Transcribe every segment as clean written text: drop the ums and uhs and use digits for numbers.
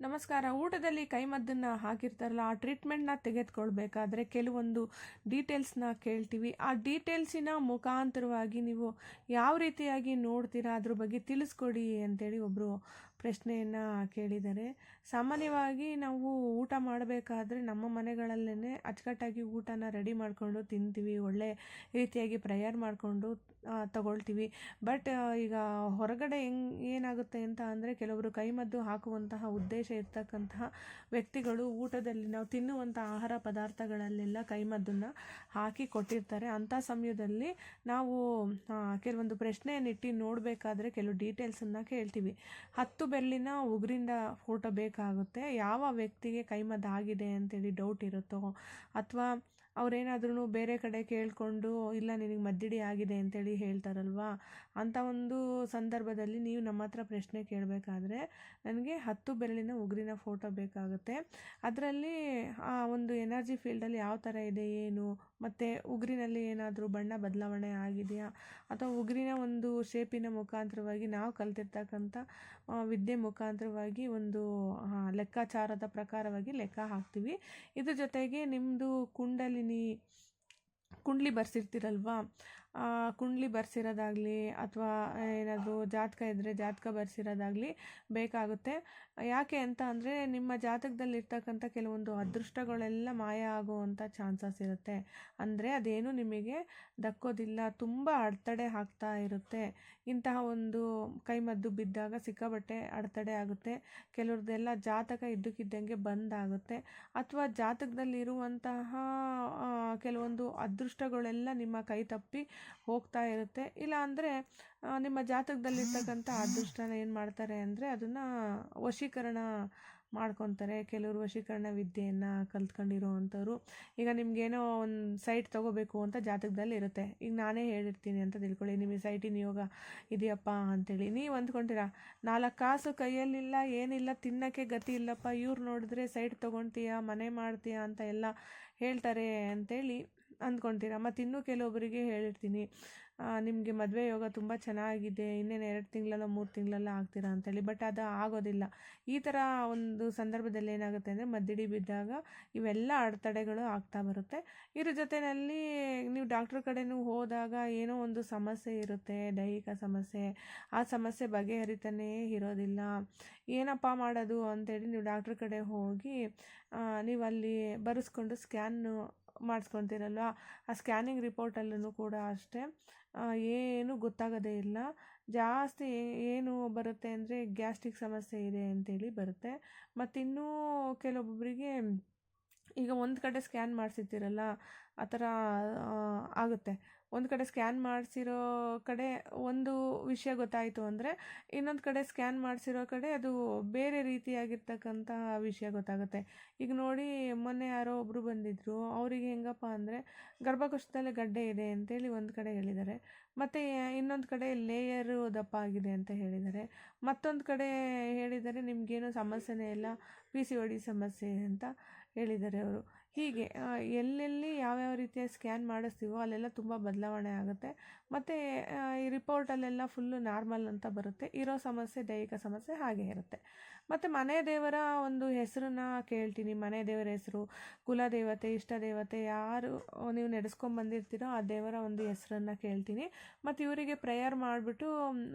ನಮಸ್ಕಾರ. ಊಟದಲ್ಲಿ ಕೈಮದ್ದನ್ನು ಹಾಕಿರ್ತಾರಲ್ಲ, ಆ ಟ್ರೀಟ್ಮೆಂಟ್ನ ತೆಗೆದುಕೊಳ್ಬೇಕಾದ್ರೆ ಕೆಲವೊಂದು ಡೀಟೇಲ್ಸ್ನ ಕೇಳ್ತೀವಿ. ಆ ಡೀಟೇಲ್ಸಿನ ಮುಖಾಂತರವಾಗಿ ನೀವು ಯಾವ ರೀತಿಯಾಗಿ ನೋಡ್ತೀರಾ ಅದ್ರ ಬಗ್ಗೆ ತಿಳಿಸ್ಕೊಡಿ ಅಂತೇಳಿ ಒಬ್ಬರು ಪ್ರಶ್ನೆಯನ್ನು ಕೇಳಿದ್ದಾರೆ. ಸಾಮಾನ್ಯವಾಗಿ ನಾವು ಊಟ ಮಾಡಬೇಕಾದ್ರೆ ನಮ್ಮ ಮನೆಗಳಲ್ಲೇ ಅಚ್ಚುಕಟ್ಟಾಗಿ ಊಟನ ರೆಡಿ ಮಾಡಿಕೊಂಡು ತಿಂತೀವಿ, ಒಳ್ಳೆ ರೀತಿಯಾಗಿ ಪ್ರೇಯರ್ ಮಾಡಿಕೊಂಡು ತಗೊಳ್ತೀವಿ. ಬಟ್ ಈಗ ಹೊರಗಡೆ ಏನಾಗುತ್ತೆ ಅಂತ ಅಂದರೆ, ಕೆಲವರು ಕೈಮದ್ದು ಹಾಕುವಂತಹ ಉದ್ದೇಶ ಇರ್ತಕ್ಕಂತಹ ವ್ಯಕ್ತಿಗಳು ಊಟದಲ್ಲಿ ನಾವು ತಿನ್ನುವಂಥ ಆಹಾರ ಪದಾರ್ಥಗಳಲ್ಲೆಲ್ಲ ಕೈಮದ್ದನ್ನು ಹಾಕಿ ಕೊಟ್ಟಿರ್ತಾರೆ. ಅಂಥ ಸಮಯದಲ್ಲಿ ನಾವು ಕೆಲವೊಂದು ಪ್ರಶ್ನೆಯನ್ನಿಟ್ಟು ನೋಡಬೇಕಾದ್ರೆ ಕೆಲವು ಡೀಟೇಲ್ಸನ್ನು ಕೇಳ್ತೀವಿ. 10 ಬೆರಳಿನ ಉಗುರಿಂದ ಫೋಟೋ ಬೇಕಾಗುತ್ತೆ. ಯಾವ ವ್ಯಕ್ತಿಗೆ ಕೈಮದ್ದು ಆಗಿದೆ ಅಂತೇಳಿ ಡೌಟ್ ಇರುತ್ತೋ, ಅಥವಾ ಅವರೇನಾದ್ರೂ ಬೇರೆ ಕಡೆ ಕೇಳಿಕೊಂಡು ಇಲ್ಲ ನಿನಗೆ ಮದ್ದಿಡಿ ಆಗಿದೆ ಅಂತೇಳಿ ಹೇಳ್ತಾರಲ್ವ, ಅಂಥ ಒಂದು ಸಂದರ್ಭದಲ್ಲಿ ನೀವು ನಮ್ಮ ಹತ್ರ ಪ್ರಶ್ನೆ ಕೇಳಬೇಕಾದ್ರೆ ನನಗೆ 10 ಬೆರಳಿನ ಉಗುರಿನ ಫೋಟೋ ಬೇಕಾಗುತ್ತೆ. ಅದರಲ್ಲಿ ಆ ಒಂದು ಎನರ್ಜಿ ಫೀಲ್ಡಲ್ಲಿ ಯಾವ ಥರ ಇದೆ ಏನು, ಮತ್ತು ಉಗುರಿನಲ್ಲಿ ಏನಾದರೂ ಬಣ್ಣ ಬದಲಾವಣೆ ಆಗಿದೆಯಾ, ಅಥವಾ ಉಗುರಿನ ಒಂದು ಶೇಪಿನ ಮುಖಾಂತರವಾಗಿ ನಾವು ಕಲ್ತಿರ್ತಕ್ಕಂಥ ವಿದ್ಯೆ ಮುಖಾಂತರವಾಗಿ ಒಂದು ಲೆಕ್ಕಾಚಾರದ ಪ್ರಕಾರವಾಗಿ ಲೆಕ್ಕ ಹಾಕ್ತೀವಿ. ಇದ್ರ ಜೊತೆಗೆ ನಿಮ್ಮದು ಕುಂಡ್ಲಿ ಬರ್ಸಿರ್ತೀರಲ್ವ, ಕುಂಡ್ಲಿ ಬರ್ಸಿರೋದಾಗಲಿ ಅಥವಾ ಏನಾದರೂ ಜಾತಕ ಇದ್ದರೆ ಜಾತಕ ಬರ್ಸಿರೋದಾಗಲಿ ಬೇಕಾಗುತ್ತೆ. ಯಾಕೆ ಅಂತ ಅಂದರೆ, ನಿಮ್ಮ ಜಾತಕದಲ್ಲಿರ್ತಕ್ಕಂಥ ಕೆಲವೊಂದು ಅದೃಷ್ಟಗಳೆಲ್ಲ ಮಾಯ ಆಗುವಂಥ ಚಾನ್ಸಸ್ ಇರುತ್ತೆ. ಅಂದರೆ ಅದೇನು ನಿಮಗೆ ದಕ್ಕೋದಿಲ್ಲ, ತುಂಬ ಅಡೆತಡೆ ಆಗ್ತಾ ಇರುತ್ತೆ. ಇಂತಹ ಒಂದು ಕೈಮದ್ದು ಬಿದ್ದಾಗ ಸಿಕ್ಕಾಬಟ್ಟೆ ಅಡೆತಡೆ ಆಗುತ್ತೆ. ಕೆಲವ್ರದ್ದೆಲ್ಲ ಜಾತಕ ಇದ್ದಕ್ಕಿದ್ದಂಗೆ ಬಂದಾಗುತ್ತೆ, ಅಥವಾ ಜಾತಕದಲ್ಲಿರುವಂತಹ ಕೆಲವೊಂದು ಅದೃಷ್ಟಗಳೆಲ್ಲ ನಿಮ್ಮ ಕೈ ತಪ್ಪಿ ಹೋಗ್ತಾ ಇರುತ್ತೆ. ಇಲ್ಲ ಅಂದರೆ ನಿಮ್ಮ ಜಾತಕದಲ್ಲಿರ್ತಕ್ಕಂಥ ಅದೃಷ್ಟನ ಏನು ಮಾಡ್ತಾರೆ ಅಂದರೆ ಅದನ್ನು ವಶೀಕರಣ ಮಾಡ್ಕೊತಾರೆ. ಕೆಲವರು ವಶೀಕರಣ ವಿದ್ಯೆಯನ್ನು ಕಲ್ತ್ಕೊಂಡಿರೋವಂಥವ್ರು. ಈಗ ನಿಮಗೇನೋ ಒಂದು ಸೈಟ್ ತೊಗೋಬೇಕು ಅಂತ ಜಾತಕದಲ್ಲಿ ಇರುತ್ತೆ. ಈಗ ನಾನೇ ಹೇಳಿರ್ತೀನಿ ಅಂತ ತಿಳ್ಕೊಳ್ಳಿ, ನಿಮಗೆ ಸೈಟಿನ ಯೋಗ ಇದೆಯಪ್ಪ ಅಂಥೇಳಿ. ನೀವು ಅಂದ್ಕೊಂತೀರ 4 ಕಾಸು ಕೈಯಲ್ಲಿಲ್ಲ, ಏನಿಲ್ಲ, ತಿನ್ನೋಕ್ಕೆ ಗತಿ ಇಲ್ಲಪ್ಪ, ಇವ್ರು ನೋಡಿದ್ರೆ ಸೈಟ್ ತೊಗೊಳ್ತೀಯಾ, ಮನೆ ಮಾಡ್ತೀಯಾ ಅಂತ ಎಲ್ಲ ಹೇಳ್ತಾರೆ ಅಂಥೇಳಿ ಅಂದ್ಕೊತೀರ. ಮತ್ತು ಇನ್ನೂ ಕೆಲವೊಬ್ಬರಿಗೆ ಹೇಳಿರ್ತೀನಿ, ನಿಮಗೆ ಮದುವೆ ಯೋಗ ತುಂಬ ಚೆನ್ನಾಗಿದೆ, ಇನ್ನೇನು 2 ತಿಂಗಳಲ್ಲ 3 ತಿಂಗಳಲ್ಲ ಆಗ್ತೀರಾ ಅಂತೇಳಿ. ಬಟ್ ಅದು ಆಗೋದಿಲ್ಲ. ಈ ಥರ ಒಂದು ಸಂದರ್ಭದಲ್ಲಿ ಏನಾಗುತ್ತೆ ಅಂದರೆ, ಮದ್ದಿಡಿ ಬಿದ್ದಾಗ ಇವೆಲ್ಲ ಅಡೆತಡೆಗಳು ಆಗ್ತಾ ಬರುತ್ತೆ. ಇದ್ರ ಜೊತೆಯಲ್ಲಿ ನೀವು ಡಾಕ್ಟ್ರ್ ಕಡೆನೂ ಹೋದಾಗ ಏನೋ ಒಂದು ಸಮಸ್ಯೆ ಇರುತ್ತೆ, ದೈಹಿಕ ಸಮಸ್ಯೆ. ಆ ಸಮಸ್ಯೆ ಬಗೆಹರಿತಾನೇ ಇರೋದಿಲ್ಲ. ಏನಪ್ಪ ಮಾಡೋದು ಅಂತೇಳಿ ನೀವು ಡಾಕ್ಟ್ರ್ ಕಡೆ ಹೋಗಿ ನೀವು ಅಲ್ಲಿ ಬರೆಸ್ಕೊಂಡು ಸ್ಕ್ಯಾನು ಮಾಡಿಸ್ಕೊತೀರಲ್ವ, ಆ ಸ್ಕ್ಯಾನಿಂಗ್ ರಿಪೋರ್ಟಲ್ಲೂ ಕೂಡ ಅಷ್ಟೇ ಏನು ಗೊತ್ತಾಗೋದೇ ಇಲ್ಲ. ಜಾಸ್ತಿ ಏನು ಬರುತ್ತೆ ಅಂದರೆ ಗ್ಯಾಸ್ಟ್ರಿಕ್ ಸಮಸ್ಯೆ ಇದೆ ಅಂತೇಳಿ ಬರುತ್ತೆ. ಮತ್ತಿನ್ನೂ ಕೆಲವೊಬ್ಬರಿಗೆ ಈಗ ಒಂದು ಕಡೆ ಸ್ಕ್ಯಾನ್ ಮಾಡಿಸಿರ್ತೀರಲ್ಲ, ಆ ಥರ ಆಗುತ್ತೆ. ಒಂದು ಕಡೆ ಸ್ಕ್ಯಾನ್ ಮಾಡಿಸಿರೋ ಕಡೆ ಒಂದು ವಿಷಯ ಗೊತ್ತಾಯಿತು ಅಂದರೆ, ಇನ್ನೊಂದು ಕಡೆ ಸ್ಕ್ಯಾನ್ ಮಾಡಿಸಿರೋ ಕಡೆ ಅದು ಬೇರೆ ರೀತಿಯಾಗಿರ್ತಕ್ಕಂಥ ವಿಷಯ ಗೊತ್ತಾಗುತ್ತೆ. ಈಗ ನೋಡಿ, ಮೊನ್ನೆ ಯಾರೋ ಒಬ್ಬರು ಬಂದಿದ್ದರು, ಅವರಿಗೆ ಹೆಂಗಪ್ಪ ಅಂದರೆ ಗರ್ಭಕೋಶದಲ್ಲಿ ಗಡ್ಡೆ ಇದೆ ಅಂತೇಳಿ ಒಂದು ಕಡೆ ಹೇಳಿದ್ದಾರೆ, ಮತ್ತು ಇನ್ನೊಂದು ಕಡೆ ಲೇಯರು ದಪ್ಪ ಆಗಿದೆ ಅಂತ ಹೇಳಿದ್ದಾರೆ, ಮತ್ತೊಂದು ಕಡೆ ಹೇಳಿದ್ದಾರೆ ನಿಮಗೇನೋ ಸಮಸ್ಯೆನೇ ಇಲ್ಲ, PCOD ಸಮಸ್ಯೆ ಅಂತ ಹೇಳಿದ್ದಾರೆ ಅವರು. ಹೀಗೆ ಎಲ್ಲೆಲ್ಲಿ ಯಾವ್ಯಾವ ರೀತಿಯ ಸ್ಕ್ಯಾನ್ ಮಾಡಿಸ್ತೀವೋ ಅಲ್ಲೆಲ್ಲ ತುಂಬ ಬದಲಾವಣೆ ಆಗುತ್ತೆ. ಮತ್ತು ಈ ರಿಪೋರ್ಟಲ್ಲೆಲ್ಲ ಫುಲ್ಲು ನಾರ್ಮಲ್ ಅಂತ ಬರುತ್ತೆ. ಇರೋ ಸಮಸ್ಯೆ ದೈಹಿಕ ಸಮಸ್ಯೆ ಹಾಗೇ ಇರುತ್ತೆ. ಮತ್ತು ಮನೆ ದೇವರ ಒಂದು ಹೆಸರನ್ನ ಕೇಳ್ತೀನಿ. ಮನೆ ದೇವರ ಹೆಸರು, ಕುಲದೇವತೆ, ಇಷ್ಟ ದೇವತೆ ಯಾರು ನೀವು ನಡೆಸ್ಕೊಂಬಂದಿರ್ತೀರೋ ಆ ದೇವರ ಒಂದು ಹೆಸರನ್ನು ಕೇಳ್ತೀನಿ. ಮತ್ತು ಇವರಿಗೆ ಪ್ರೇಯರ್ ಮಾಡಿಬಿಟ್ಟು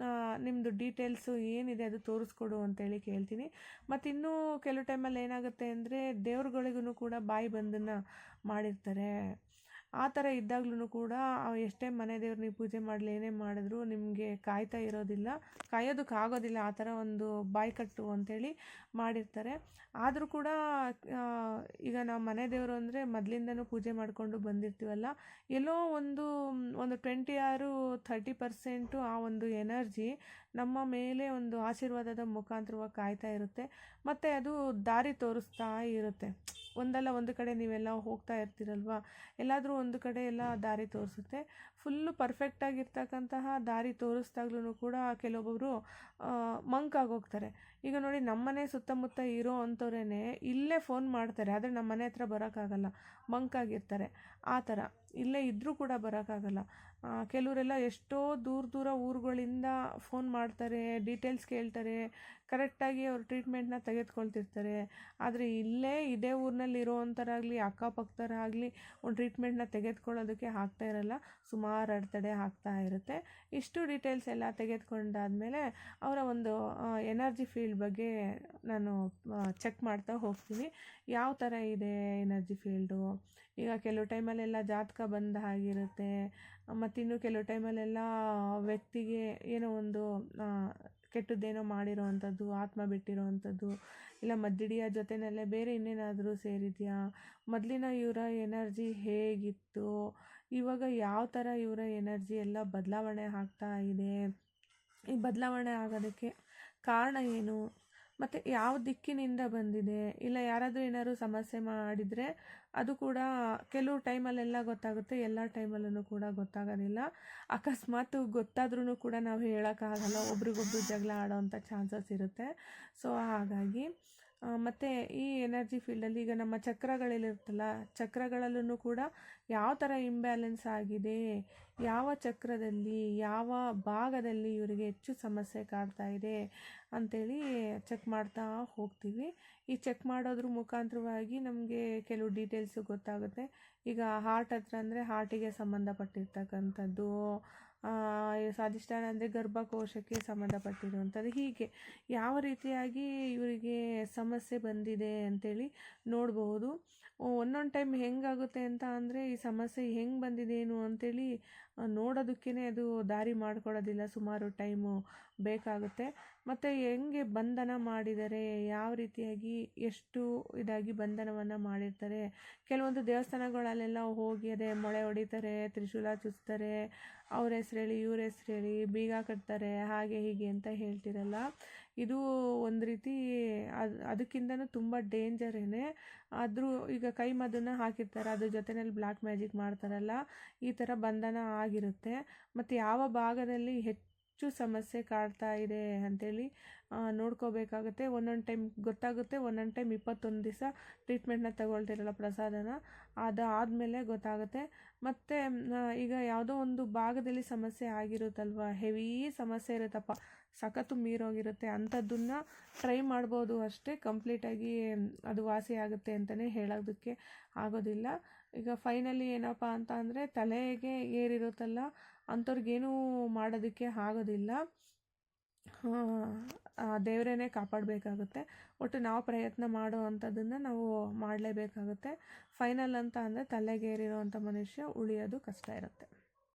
ನಿಮ್ಮದು ಡೀಟೇಲ್ಸು ಏನಿದೆ ಅದು ತೋರಿಸ್ಕೊಡು ಅಂತೇಳಿ ಕೇಳ್ತೀನಿ. ಮತ್ತು ಇನ್ನೂ ಕೆಲವು ಟೈಮಲ್ಲಿ ಏನಾಗುತ್ತೆ ಅಂದರೆ, ದೇವ್ರುಗಳಿಗೂ ಕೂಡ ಬಾಯಿ ಬಂದನ್ನು ಮಾಡಿರ್ತಾರೆ. ಆ ಥರ ಇದ್ದಾಗ್ಲೂ ಕೂಡ ಎಷ್ಟೇ ಮನೆ ದೇವ್ರು ನೀವು ಪೂಜೆ ಮಾಡಲಿ ಏನೇ ಮಾಡಿದ್ರು ನಿಮಗೆ ಕಾಯ್ತಾ ಇರೋದಿಲ್ಲ, ಕಾಯೋದಕ್ಕಾಗೋದಿಲ್ಲ. ಆ ಥರ ಒಂದು ಬಾಯಿ ಕಟ್ಟು ಅಂಥೇಳಿ ಮಾಡಿರ್ತಾರೆ. ಆದರೂ ಕೂಡ ಈಗ ನಾವು ಮನೆ ದೇವರು ಅಂದರೆ ಮೊದಲಿಂದನೂ ಪೂಜೆ ಮಾಡಿಕೊಂಡು ಬಂದಿರ್ತೀವಲ್ಲ, ಎಲ್ಲೋ ಒಂದು 20 ಆರು 30% ಆ ಒಂದು ಎನರ್ಜಿ ನಮ್ಮ ಮೇಲೆ ಒಂದು ಆಶೀರ್ವಾದದ ಮುಖಾಂತರವಾಗಿ ಕಾಯ್ತಾ ಇರುತ್ತೆ. ಮತ್ತು ಅದು ದಾರಿ ತೋರಿಸ್ತಾ ಇರುತ್ತೆ. ಒಂದಲ್ಲ ಒಂದು ಕಡೆ ನೀವೆಲ್ಲ ಹೋಗ್ತಾ ಇರ್ತೀರಲ್ವ, ಎಲ್ಲಾದರೂ ಒಂದು ಕಡೆ ಎಲ್ಲ ದಾರಿ ತೋರಿಸುತ್ತೆ. ಫುಲ್ಲು ಪರ್ಫೆಕ್ಟಾಗಿರ್ತಕ್ಕಂತಹ ದಾರಿ ತೋರಿಸ್ದಾಗ್ಲೂ ಕೂಡ ಕೆಲವೊಬ್ಬರು ಮಂಕಾಗೋಗ್ತಾರೆ. ಈಗ ನೋಡಿ ನಮ್ಮನೆ ಸುತ್ತಮುತ್ತ ಇರೋ ಅಂಥವ್ರೇ ಇಲ್ಲೇ ಫೋನ್ ಮಾಡ್ತಾರೆ, ಆದರೆ ನಮ್ಮ ಮನೆ ಹತ್ರ ಬರೋಕ್ಕಾಗಲ್ಲ, ಮಂಕಾಗಿರ್ತಾರೆ. ಆ ಥರ ಇಲ್ಲೇ ಇದ್ದರೂ ಕೂಡ ಬರೋಕ್ಕಾಗಲ್ಲ. ಕೆಲವರೆಲ್ಲ ಎಷ್ಟೋ ದೂರ ಊರುಗಳಿಂದ ಫೋನ್ ಮಾಡ್ತಾರೆ, ಡೀಟೇಲ್ಸ್ ಕೇಳ್ತಾರೆ, ಕರೆಕ್ಟಾಗಿ ಅವ್ರು ಟ್ರೀಟ್ಮೆಂಟ್ನ ತೆಗೆದುಕೊಳ್ತಿರ್ತಾರೆ. ಆದರೆ ಇದೇ ಊರಿನಲ್ಲಿ ಇರೋವಂಥರಾಗಲಿ ಅಕ್ಕಪಕ್ಕದವರಾಗಲಿ ಒಂದು ಟ್ರೀಟ್ಮೆಂಟ್ನ ತೆಗೆದುಕೊಳ್ಳೋದಕ್ಕೆ ಆಗ್ತಾ ಇರಲ್ಲ, ಸುಮಾರು ಅಡೆತಡೆ ಆಗ್ತಾ ಇರುತ್ತೆ. ಇಷ್ಟು ಡೀಟೇಲ್ಸ್ ಎಲ್ಲ ತೆಗೆದುಕೊಂಡಾದ್ಮೇಲೆ ಅವರ ಒಂದು ಎನರ್ಜಿ ಫೀಲ್ಡ್ ಬಗ್ಗೆ ನಾನು ಚೆಕ್ ಮಾಡ್ತಾ ಹೋಗ್ತೀನಿ. ಯಾವ ಥರ ಇದೆ ಎನರ್ಜಿ ಫೀಲ್ಡು. ಈಗ ಕೆಲವು ಟೈಮಲ್ಲೆಲ್ಲ ಜಾತಕ ಬಂದ ಹಾಗಿರುತ್ತೆ, ಮತ್ತಿನ್ನು ಕೆಲವು ಟೈಮಲ್ಲೆಲ್ಲ ವ್ಯಕ್ತಿಗೆ ಏನೋ ಒಂದು ಕೆಟ್ಟದ್ದೇನೋ ಮಾಡಿರೋ ಅಂಥದ್ದು, ಆತ್ಮ ಬಿಟ್ಟಿರೋ ಅಂಥದ್ದು, ಇಲ್ಲ ಮದ್ದಿಡಿಯ ಜೊತೆಯಲ್ಲೇ ಬೇರೆ ಇನ್ನೇನಾದರೂ ಸೇರಿದೆಯಾ, ಮೊದಲಿನ ಇವರ ಎನರ್ಜಿ ಹೇಗಿತ್ತು, ಇವಾಗ ಯಾವ ಥರ ಇವರ ಎನರ್ಜಿ ಎಲ್ಲ ಬದಲಾವಣೆ ಆಗ್ತಾ ಇದೆ, ಈ ಬದಲಾವಣೆ ಆಗೋದಕ್ಕೆ ಕಾರಣ ಏನು, ಮತ್ತು ಯಾವ ದಿಕ್ಕಿನಿಂದ ಬಂದಿದೆ, ಇಲ್ಲ ಯಾರಾದರೂ ಏನಾದ್ರು ಸಮಸ್ಯೆ ಮಾಡಿದರೆ ಅದು ಕೂಡ ಕೆಲವು ಟೈಮಲ್ಲೆಲ್ಲ ಗೊತ್ತಾಗುತ್ತೆ, ಎಲ್ಲ ಟೈಮಲ್ಲೂ ಕೂಡ ಗೊತ್ತಾಗೋದಿಲ್ಲ. ಅಕಸ್ಮಾತ್ ಗೊತ್ತಾದ್ರೂ ಕೂಡ ನಾವು ಹೇಳೋಕ್ಕಾಗಲ್ಲ, ಒಬ್ರಿಗೊಬ್ರು ಜಗಳ ಆಡೋವಂಥ ಚಾನ್ಸಸ್ ಇರುತ್ತೆ. ಸೊ ಹಾಗಾಗಿ ಮತ್ತು ಈ ಎನರ್ಜಿ ಫೀಲ್ಡಲ್ಲಿ ಈಗ ನಮ್ಮ ಚಕ್ರಗಳಿರುತ್ತಲ್ಲ, ಚಕ್ರಗಳಲ್ಲೂ ಕೂಡ ಯಾವ ಥರ ಇಂಬ್ಯಾಲೆನ್ಸ್ ಆಗಿದೆ, ಯಾವ ಚಕ್ರದಲ್ಲಿ ಯಾವ ಭಾಗದಲ್ಲಿ ಇವರಿಗೆ ಹೆಚ್ಚು ಸಮಸ್ಯೆ ಕಾಡ್ತಾ ಇದೆ ಅಂಥೇಳಿ ಚೆಕ್ ಮಾಡ್ತಾ ಹೋಗ್ತೀವಿ. ಈ ಚೆಕ್ ಮಾಡೋದ್ರ ಮುಖಾಂತರವಾಗಿ ನಮಗೆ ಕೆಲವು ಡೀಟೇಲ್ಸು ಗೊತ್ತಾಗುತ್ತೆ. ಈಗ ಹಾರ್ಟ್ ಹತ್ರ ಅಂದರೆ ಹಾರ್ಟಿಗೆ ಸಂಬಂಧಪಟ್ಟಿರ್ತಕ್ಕಂಥದ್ದು, ಸ್ವಾದಿಷ್ಟಾನ ಅಂದರೆ ಗರ್ಭಕೋಶಕ್ಕೆ ಸಂಬಂಧಪಟ್ಟಿರುವಂಥದ್ದು, ಹೀಗೆ ಯಾವ ರೀತಿಯಾಗಿ ಇವರಿಗೆ ಸಮಸ್ಯೆ ಬಂದಿದೆ ಅಂಥೇಳಿ ನೋಡಬಹುದು. ಒಂದೊಂದು ಟೈಮ್ ಹೆಂಗಾಗುತ್ತೆ ಅಂತ ಅಂದರೆ ಈ ಸಮಸ್ಯೆ ಹೆಂಗೆ ಬಂದಿದೆ ಏನು ಅಂಥೇಳಿ ನೋಡೋದಕ್ಕೇ ಅದು ದಾರಿ ಮಾಡಿಕೊಡೋದಿಲ್ಲ, ಸುಮಾರು ಟೈಮು ಬೇಕಾಗುತ್ತೆ. ಮತ್ತು ಹೆಂಗೆ ಬಂಧನ ಮಾಡಿದ್ದಾರೆ, ಯಾವ ರೀತಿಯಾಗಿ ಎಷ್ಟು ಇದಾಗಿ ಬಂಧನವನ್ನು ಮಾಡಿರ್ತಾರೆ. ಕೆಲವೊಂದು ದೇವಸ್ಥಾನಗಳಲ್ಲೆಲ್ಲ ಹೋಗಿ ಅದೇ ಮೊಳೆ ಹೊಡಿತಾರೆ, ತ್ರಿಶೂಲ ಚುಚ್ತಾರೆ, ಅವ್ರ ಹೆಸ್ರು ಹೇಳಿ ಇವ್ರ ಹೆಸ್ರು ಹೇಳಿ ಬೀಗ ಕಟ್ತಾರೆ, ಹಾಗೆ ಹೀಗೆ ಅಂತ ಹೇಳ್ತಿರಲ್ಲ. ಇದು ಒಂದು ರೀತಿ ಅದಕ್ಕಿಂತನೂ ತುಂಬ ಡೇಂಜರೇನೆ. ಆದರೂ ಈಗ ಕೈ ಮದ್ದನ್ನು ಹಾಕಿರ್ತಾರೆ, ಅದ್ರ ಜೊತೆಯಲ್ಲಿ ಬ್ಲ್ಯಾಕ್ ಮ್ಯಾಜಿಕ್ ಮಾಡ್ತಾರಲ್ಲ, ಈ ಥರ ಬಂಧನ ಆಗಿರುತ್ತೆ. ಮತ್ತು ಯಾವ ಭಾಗದಲ್ಲಿ ಹೆಚ್ಚು ಸಮಸ್ಯೆ ಕಾಡ್ತಾ ಇದೆ ಅಂಥೇಳಿ ನೋಡ್ಕೋಬೇಕಾಗುತ್ತೆ. ಒಂದೊಂದು ಟೈಮ್ ಗೊತ್ತಾಗುತ್ತೆ, ಒಂದೊಂದು ಟೈಮ್ 21 ದಿವಸ ಟ್ರೀಟ್ಮೆಂಟ್ನ ತಗೊಳ್ತಿರಲ್ಲ ಪ್ರಸಾದನ, ಅದಾದಮೇಲೆ ಗೊತ್ತಾಗುತ್ತೆ. ಮತ್ತು ಈಗ ಯಾವುದೋ ಒಂದು ಭಾಗದಲ್ಲಿ ಸಮಸ್ಯೆ ಆಗಿರುತ್ತಲ್ವ, ಹೆವಿ ಸಮಸ್ಯೆ ಇರುತ್ತಪ್ಪ, ಸಖತ್ತು ಮೀರೋಗಿರುತ್ತೆ, ಅಂಥದ್ದನ್ನು ಟ್ರೈ ಮಾಡ್ಬೋದು ಅಷ್ಟೇ, ಕಂಪ್ಲೀಟಾಗಿ ಅದು ವಾಸಿ ಆಗುತ್ತೆ ಅಂತಲೇ ಹೇಳೋದಕ್ಕೆ ಆಗೋದಿಲ್ಲ. ಈಗ ಫೈನಲಿ ಏನಪ್ಪ ಅಂತ ಅಂದರೆ ತಲೆಗೆ ಏರಿರುತ್ತಲ್ಲ ಅಂಥವ್ರಿಗೇನೂ ಮಾಡೋದಕ್ಕೆ ಆಗೋದಿಲ್ಲ, ದೇವರೇ ಕಾಪಾಡಬೇಕಾಗುತ್ತೆ. ಒಟ್ಟು ನಾವು ಪ್ರಯತ್ನ ಮಾಡೋ ಅಂಥದ್ದನ್ನು ನಾವು ಮಾಡಲೇಬೇಕಾಗುತ್ತೆ. ಫೈನಲ್ ಅಂತ ಅಂದರೆ ತಲೆಗೇರಿರೋವಂಥ ಮನುಷ್ಯ ಉಳಿಯೋದು ಕಷ್ಟ ಇರುತ್ತೆ.